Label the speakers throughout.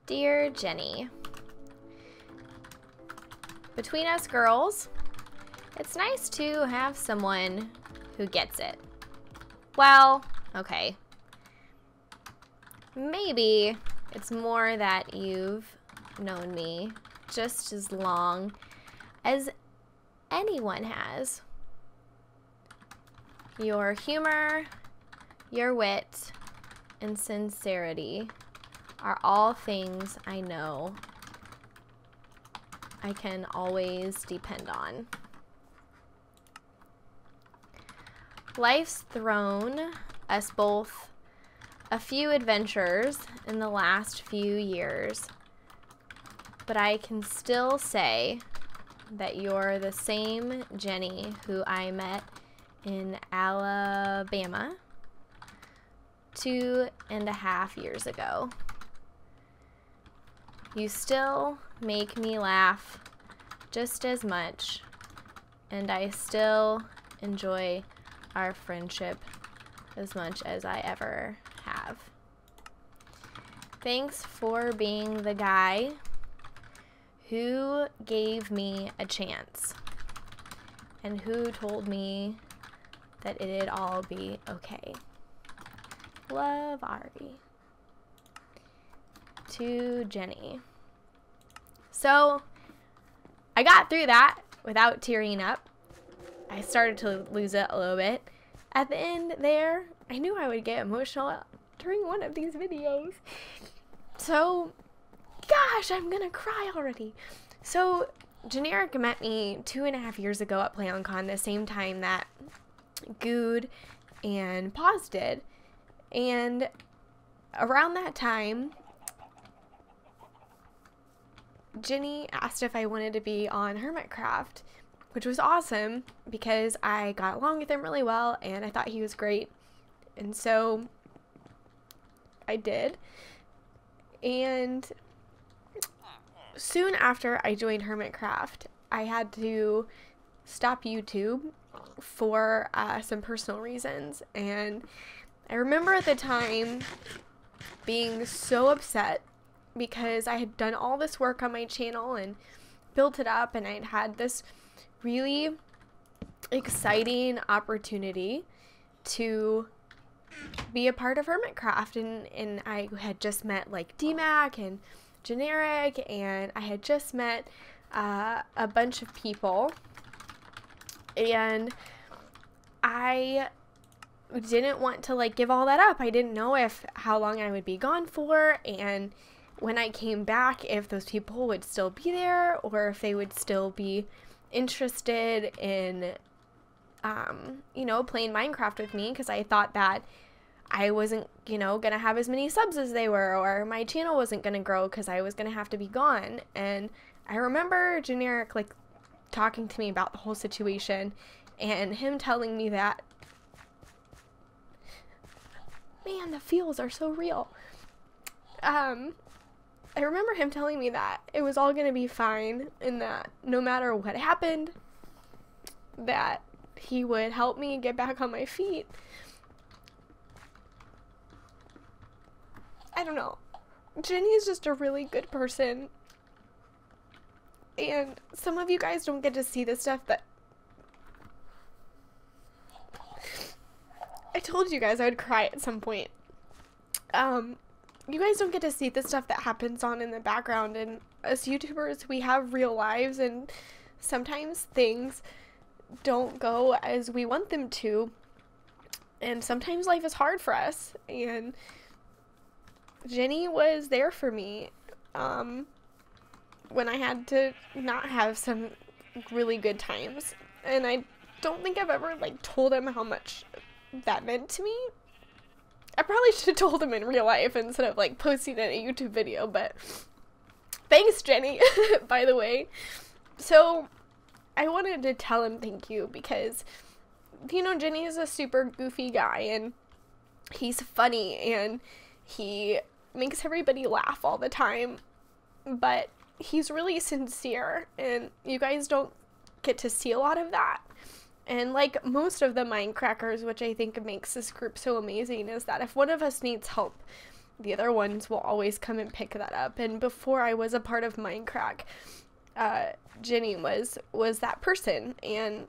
Speaker 1: Dear Jenny, between us girls, it's nice to have someone who gets it. Well, okay. Maybe it's more that you've known me just as long as anyone has. Your humor, your wit, and sincerity are all things I know I can always depend on. Life's thrown us both a few adventures in the last few years, but I can still say that you're the same Jenny who I met in Alabama 2.5 years ago. You still make me laugh just as much, and I still enjoy our friendship as much as I ever have. Thanks for being the guy who gave me a chance and who told me that it'd all be okay. Love, Ari. To Jenny. So I got through that without tearing up. I started to lose it a little bit. At the end there, I knew I would get emotional during one of these videos. So, gosh, I'm gonna cry already. So, Generik met me 2.5 years ago at PlayOnCon, the same time that Good and Paz did. And around that time, Jenny asked if I wanted to be on Hermitcraft, which was awesome because I got along with him really well and I thought he was great. And so I did. And soon after I joined Hermitcraft, I had to stop YouTube for some personal reasons. And I remember at the time being so upset because I had done all this work on my channel and built it up, and I'd had this really exciting opportunity to be a part of Hermitcraft, and I had just met like DMAC and Generik, and I had just met a bunch of people, and I didn't want to like give all that up. I didn't know how long I would be gone for, and when I came back, if those people would still be there or if they would still be interested in, you know, playing Minecraft with me, because I thought that I wasn't, you know, gonna have as many subs as they were, or my channel wasn't gonna grow because I was gonna have to be gone. And I remember Generik like talking to me about the whole situation and him telling me that, man, the feels are so real. I remember him telling me that it was all going to be fine and that no matter what happened, that he would help me get back on my feet. I don't know. Jenny is just a really good person. And some of you guys don't get to see the stuff that I told you guys I would cry at some point. You guys don't get to see the stuff that happens on in the background, and as YouTubers, we have real lives, and sometimes things don't go as we want them to, and sometimes life is hard for us, and Jenny was there for me when I had to not have some really good times, and I don't think I've ever like told him how much that meant to me. I probably should have told him in real life instead of like posting it in a YouTube video, but thanks, Jenny, by the way. So I wanted to tell him thank you because, you know, Jenny is a super goofy guy and he's funny and he makes everybody laugh all the time, but he's really sincere and you guys don't get to see a lot of that. And like most of the Mindcrackers, which I think makes this group so amazing, is that if one of us needs help, the other ones will always come and pick that up. And before I was a part of Mindcrack, Jenny was that person, and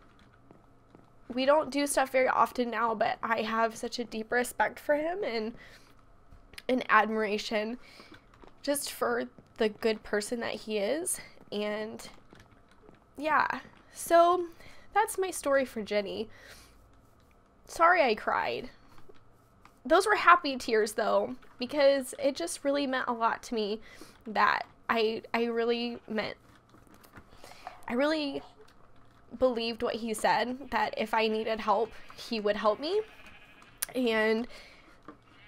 Speaker 1: we don't do stuff very often now, but I have such a deep respect for him and an admiration just for the good person that he is. And yeah, so that's my story for Jenny. Sorry I cried. Those were happy tears though, because it just really meant a lot to me that I really believed what he said, that if I needed help, he would help me. And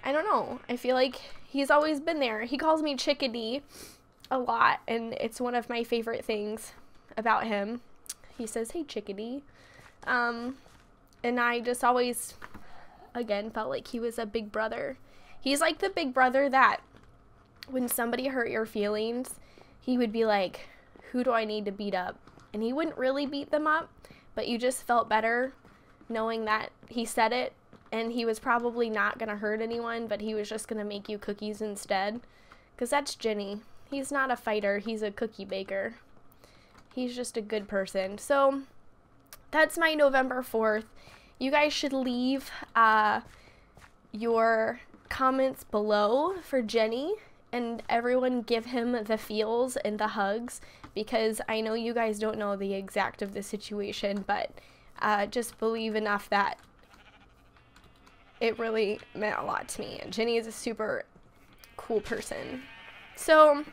Speaker 1: I don't know, I feel like he's always been there. He calls me Chickadee a lot, and it's one of my favorite things about him. He says, "Hey, Chickadee." And I just always, again, felt like he was a big brother. He's like the big brother that when somebody hurt your feelings, he would be like, "Who do I need to beat up?" And he wouldn't really beat them up, but you just felt better knowing that he said it, and he was probably not going to hurt anyone, but he was just going to make you cookies instead. Because that's Jenny. He's not a fighter. He's a cookie baker. He's just a good person. So that's my November 4th. You guys should leave your comments below for Jenny, and everyone give him the feels and the hugs, because I know you guys don't know the exact of the situation, but just believe enough that it really meant a lot to me. And Jenny is a super cool person. So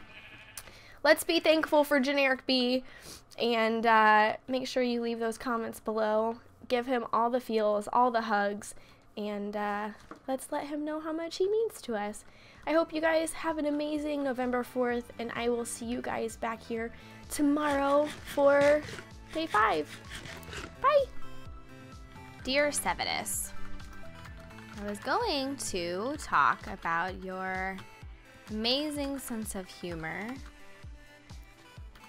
Speaker 1: let's be thankful for GenerikB, and make sure you leave those comments below. Give him all the feels, all the hugs, and let's let him know how much he means to us. I hope you guys have an amazing November 4th, and I will see you guys back here tomorrow for day 5. Bye!
Speaker 2: Dear Sevidus, I was going to talk about your amazing sense of humor,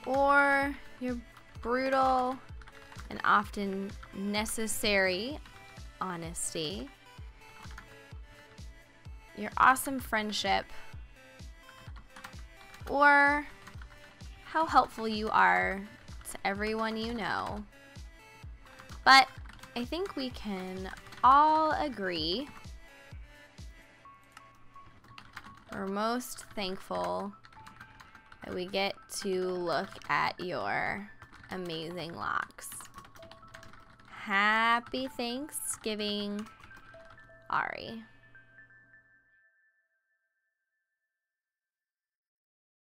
Speaker 2: or your brutal and often necessary honesty, your awesome friendship, or how helpful you are to everyone you know. But I think we can all agree we're most thankful that we get to look at your amazing locks. Happy Thanksgiving, Ari.